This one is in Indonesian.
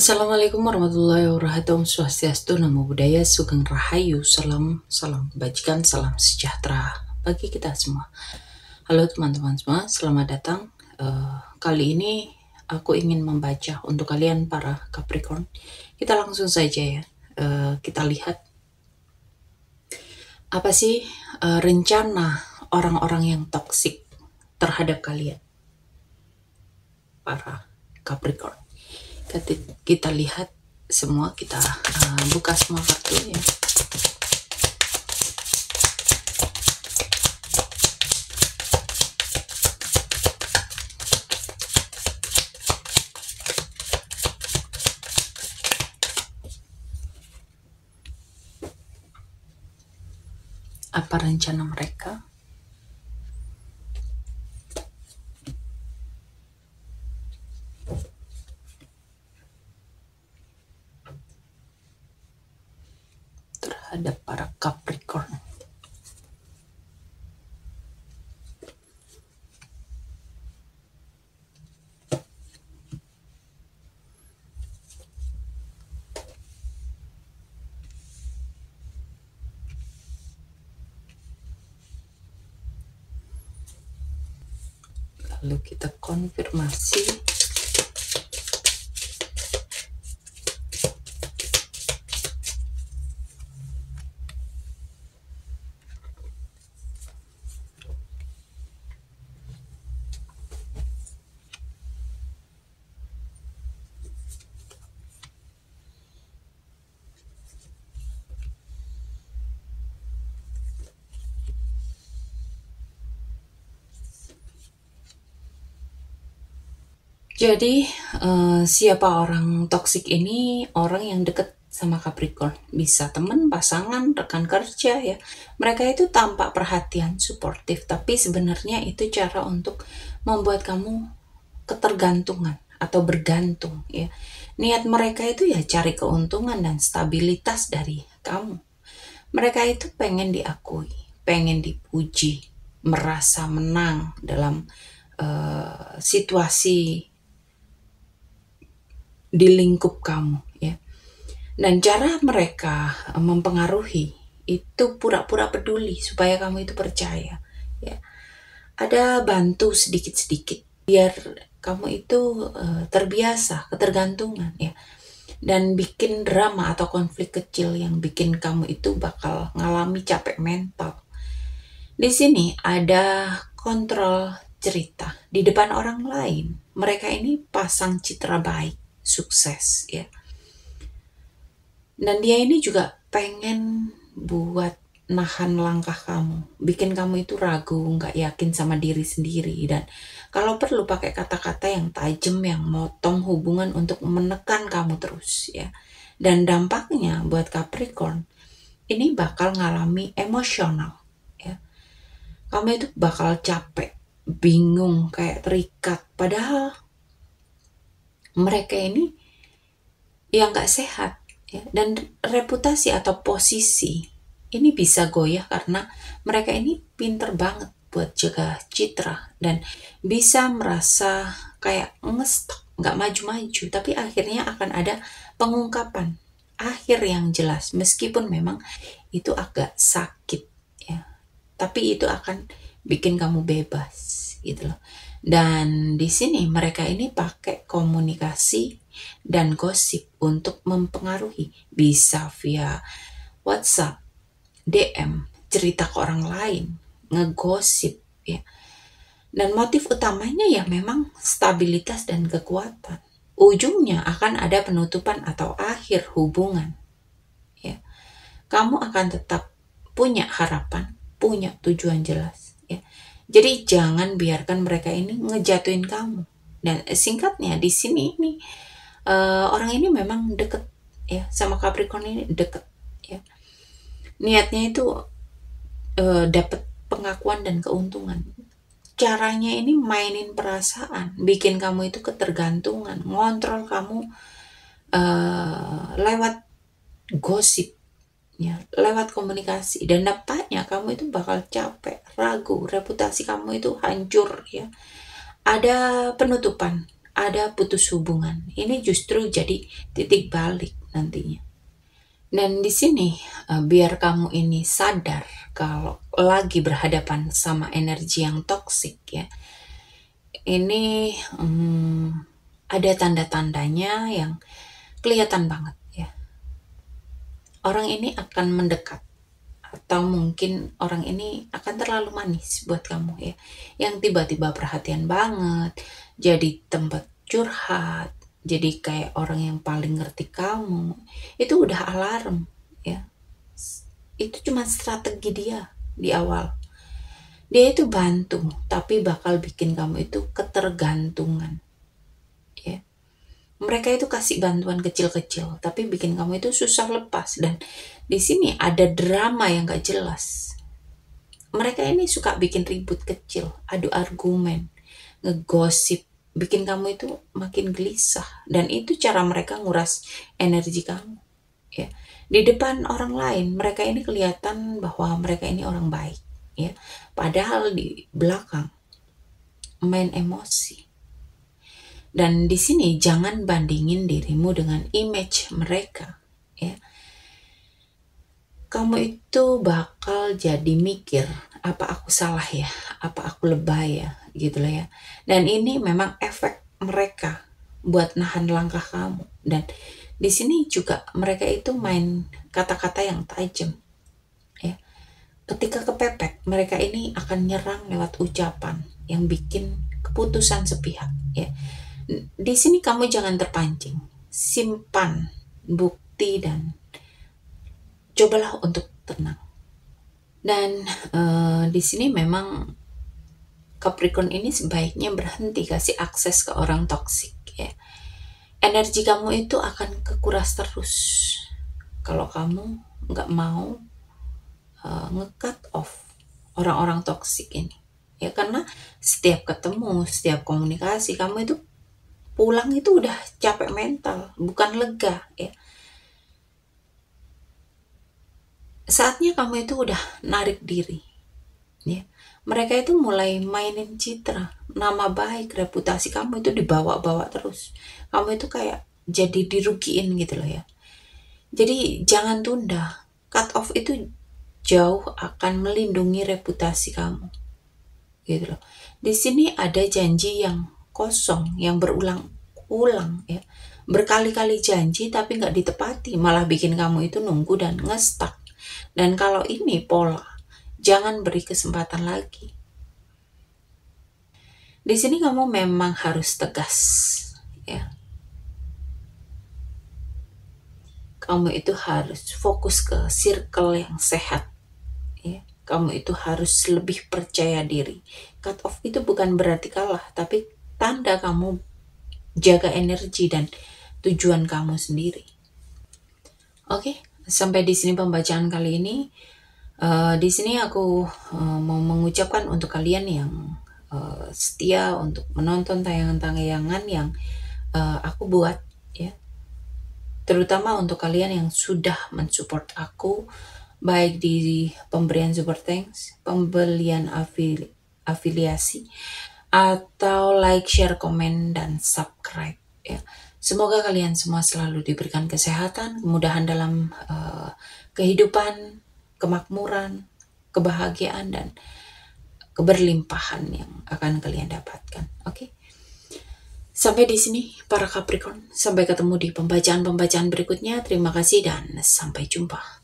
Assalamualaikum warahmatullahi wabarakatuh. Om Swastiastu, Namo Buddhaya, Sugeng Rahayu, salam kebajikan, salam sejahtera bagi kita semua. Halo teman-teman semua, selamat datang. Kali ini aku ingin membaca untuk kalian para Capricorn. Kita langsung saja ya. Kita lihat apa sih rencana orang-orang yang toksik terhadap kalian para Capricorn. Kita lihat semua, kita buka semua kartu ya. Apa rencana mereka? Terhadap para Capricorn. Lalu kita konfirmasi. Jadi siapa orang toksik ini? Orang yang deket sama Capricorn, bisa teman, pasangan, rekan kerja ya. Mereka itu tampak perhatian, suportif, tapi sebenarnya itu cara untuk membuat kamu ketergantungan atau bergantung ya. Niat mereka itu ya cari keuntungan dan stabilitas dari kamu. Mereka itu pengen diakui, pengen dipuji, merasa menang dalam situasi di lingkup kamu ya. Dan cara mereka mempengaruhi itu pura-pura peduli supaya kamu itu percaya ya. Ada bantu sedikit-sedikit biar kamu itu terbiasa ketergantungan ya. Dan bikin drama atau konflik kecil yang bikin kamu itu bakal ngalami capek mental. Di sini ada kontrol cerita di depan orang lain. Mereka ini pasang citra baik, sukses ya. Dan dia ini juga pengen buat nahan langkah kamu, bikin kamu itu ragu, nggak yakin sama diri sendiri, dan kalau perlu pakai kata-kata yang tajam, yang motong hubungan untuk menekan kamu terus ya. Dan dampaknya buat Capricorn ini bakal ngalami emosional ya. Kamu itu bakal capek, bingung, kayak terikat, padahal mereka ini yang nggak sehat ya. Dan reputasi atau posisi ini bisa goyah karena mereka ini pinter banget buat jaga citra dan bisa merasa kayak ngestak, nggak maju-maju, tapi akhirnya akan ada pengungkapan akhir yang jelas, meskipun memang itu agak sakit ya, tapi itu akan bikin kamu bebas gitu loh. Dan di sini mereka ini pakai komunikasi dan gosip untuk mempengaruhi, bisa via WhatsApp, DM, cerita ke orang lain, ngegosip ya. Dan motif utamanya ya memang stabilitas dan kekuatan. Ujungnya akan ada penutupan atau akhir hubungan ya. Kamu akan tetap punya harapan, punya tujuan jelas ya. Jadi jangan biarkan mereka ini ngejatuhin kamu. Dan singkatnya di sini nih orang ini memang deket ya sama Capricorn, ini deket ya. Niatnya itu dapat pengakuan dan keuntungan. Caranya ini mainin perasaan, bikin kamu itu ketergantungan, ngontrol kamu lewat gosip ya, lewat komunikasi, dan dampaknya kamu itu bakal capek, ragu, reputasi kamu itu hancur ya. Ada penutupan, ada putus hubungan. Ini justru jadi titik balik nantinya. Dan di sini biar kamu ini sadar kalau lagi berhadapan sama energi yang toksik ya. Ini ada tanda-tandanya yang kelihatan banget ya. Orang ini akan mendekat atau mungkin orang ini akan terlalu manis buat kamu ya. Yang tiba-tiba perhatian banget, jadi tempat curhat, jadi kayak orang yang paling ngerti kamu. Itu udah alarm ya. Itu cuma strategi dia di awal. Dia itu bantu, tapi bakal bikin kamu itu ketergantungan. Ya. Mereka itu kasih bantuan kecil-kecil, tapi bikin kamu itu susah lepas. Dan di sini ada drama yang gak jelas. Mereka ini suka bikin ribut kecil, adu argumen, ngegosip, bikin kamu itu makin gelisah. Dan itu cara mereka nguras energi kamu. Ya. Di depan orang lain, mereka ini kelihatan bahwa mereka ini orang baik. Ya, padahal di belakang main emosi. Dan di sini jangan bandingin dirimu dengan image mereka ya. Kamu itu bakal jadi mikir, apa aku salah ya, apa aku lebay ya, gitu lah ya. Dan ini memang efek mereka buat nahan langkah kamu. Dan di sini juga mereka itu main kata-kata yang tajam ya. Ketika kepepet, mereka ini akan nyerang lewat ucapan yang bikin keputusan sepihak ya. Di sini kamu jangan terpancing. Simpan bukti dan cobalah untuk tenang. Dan di sini memang Capricorn ini sebaiknya berhenti kasih akses ke orang toksik ya. Energi kamu itu akan kekuras terus kalau kamu nggak mau nge-cut off orang-orang toksik ini ya. Karena setiap ketemu, setiap komunikasi kamu itu pulang itu udah capek mental, bukan lega ya. Saatnya kamu itu udah narik diri ya. Mereka itu mulai mainin citra, nama baik, reputasi kamu itu dibawa-bawa terus. Kamu itu kayak jadi dirugiin gitu loh ya. Jadi jangan tunda. Cut off itu jauh akan melindungi reputasi kamu. Gitu loh. Di sini ada janji yang kosong, yang berulang-ulang ya. Berkali-kali janji tapi nggak ditepati, malah bikin kamu itu nunggu dan ngestak. Dan kalau ini pola, jangan beri kesempatan lagi. Di sini kamu memang harus tegas ya. Kamu itu harus fokus ke circle yang sehat ya. Kamu itu harus lebih percaya diri. Cut off itu bukan berarti kalah, tapi tanda kamu jaga energi dan tujuan kamu sendiri. Oke, sampai di sini pembacaan kali ini. Di sini aku mau mengucapkan untuk kalian yang setia untuk menonton tayangan-tayangan yang aku buat ya. Terutama untuk kalian yang sudah mensupport aku baik di pemberian super thanks, pembelian afiliasi, atau like, share, komen, dan subscribe ya. Semoga kalian semua selalu diberikan kesehatan, kemudahan dalam kehidupan, kemakmuran, kebahagiaan, dan keberlimpahan yang akan kalian dapatkan. Oke. Sampai di sini para Capricorn. Sampai ketemu di pembacaan-pembacaan berikutnya. Terima kasih dan sampai jumpa.